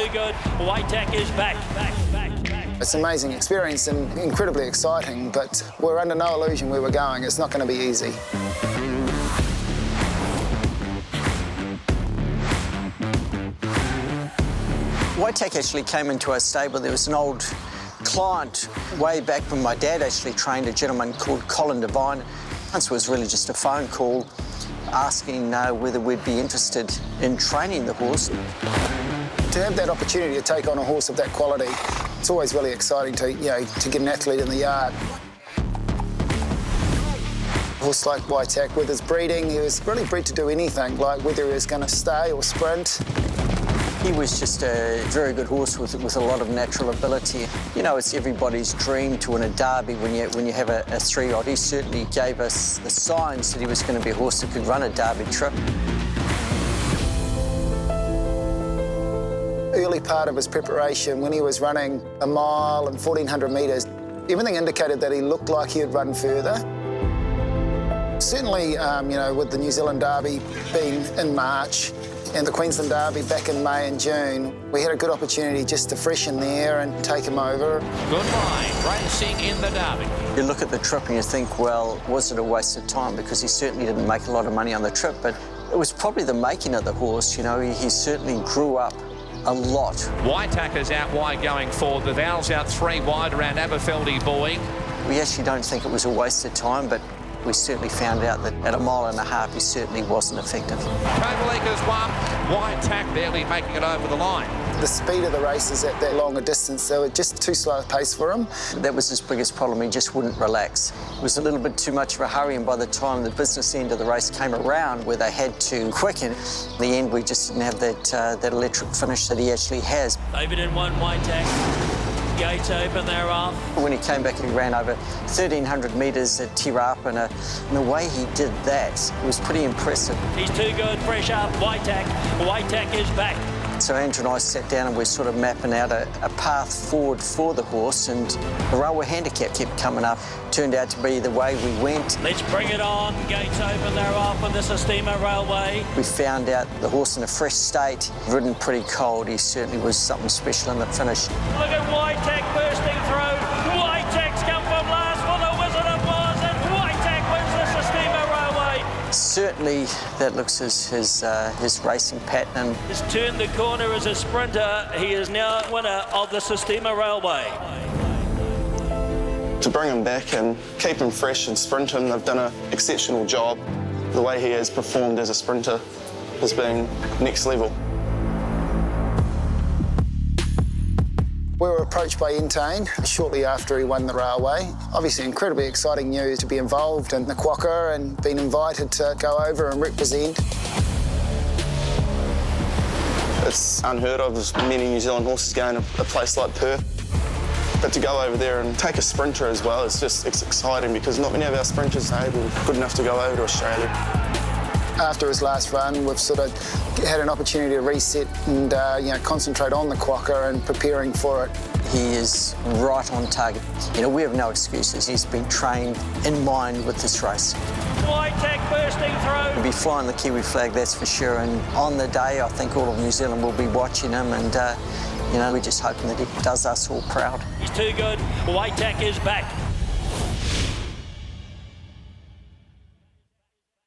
too good. Waitak is back. It's an amazing experience and incredibly exciting, but we're under no illusion where we're going. It's not going to be easy. Waitak actually came into our stable. There was an old client way back when my dad actually trained a gentleman called Colin Devine. Once it was really just a phone call asking whether we'd be interested in training the horse. To have that opportunity to take on a horse of that quality, it's always really exciting to get an athlete in the yard. A horse like Waitak, with his breeding, he was really bred to do anything, like whether he was going to stay or sprint. He was just a very good horse with a lot of natural ability. You know, it's everybody's dream to win a derby when you have a 3-odd. He certainly gave us the signs that he was going to be a horse that could run a derby trip. Early part of his preparation, when he was running a mile and 1,400 metres, everything indicated that he looked like he'd run further. Certainly, with the New Zealand Derby being in March and the Queensland Derby back in May and June, we had a good opportunity just to freshen the air and take him over. Good line, racing in the Derby. You look at the trip and you think, well, was it a waste of time? Because he certainly didn't make a lot of money on the trip, but it was probably the making of the horse. You know, he certainly grew up a lot. Waitak is out wide going forward. The Vowels out 3 wide around Aberfeldy Boy. We actually don't think it was a waste of time, but we certainly found out that at 1.5 miles he certainly wasn't effective. Kovalika's won. Waitak barely making it over the line. The speed of the races at that longer distance, they were just too slow a pace for him. That was his biggest problem. He just wouldn't relax. It was a little bit too much of a hurry, and by the time the business end of the race came around where they had to quicken, in the end we just didn't have that electric finish that he actually has. David in one, Waitak. Gates open, they're off. When he came back, he ran over 1,300 metres at Tirapa, and the way he did that was pretty impressive. He's too good, fresh up, Waitak. Waitak is back. So Andrew and I sat down and we're sort of mapping out a path forward for the horse, and the railway handicap kept coming up. Turned out to be the way we went. Let's bring it on. Gates open, they're off on the Sistema Railway. We found out the horse in a fresh state, ridden pretty cold. He certainly was something special in the finish. Look at Waitak bursting through. Waitak's come from last for the Wizard of Oz, and Waitak wins the Sistema Railway. Certainly that looks his racing pattern. He's turned the corner as a sprinter. He is now winner of the Sistema Railway. To bring him back and keep him fresh and sprinting, they've done an exceptional job. The way he has performed as a sprinter has been next level. We were approached by Entane shortly after he won the railway. Obviously incredibly exciting news to be involved in the Quokka and been invited to go over and represent. It's unheard of, there's many New Zealand horses going to a place like Perth. But to go over there and take a sprinter as well, it's exciting because not many of our sprinters are good enough to go over to Australia. After his last run, we've sort of had an opportunity to reset and concentrate on the Quokka and preparing for it. He is right on target. You know, we have no excuses. He's been trained in mind with this race. Waitak bursting through. He'll be flying the Kiwi flag, that's for sure. And on the day, I think all of New Zealand will be watching him, and we're just hoping that he does us all proud. He's too good. Waitak is back.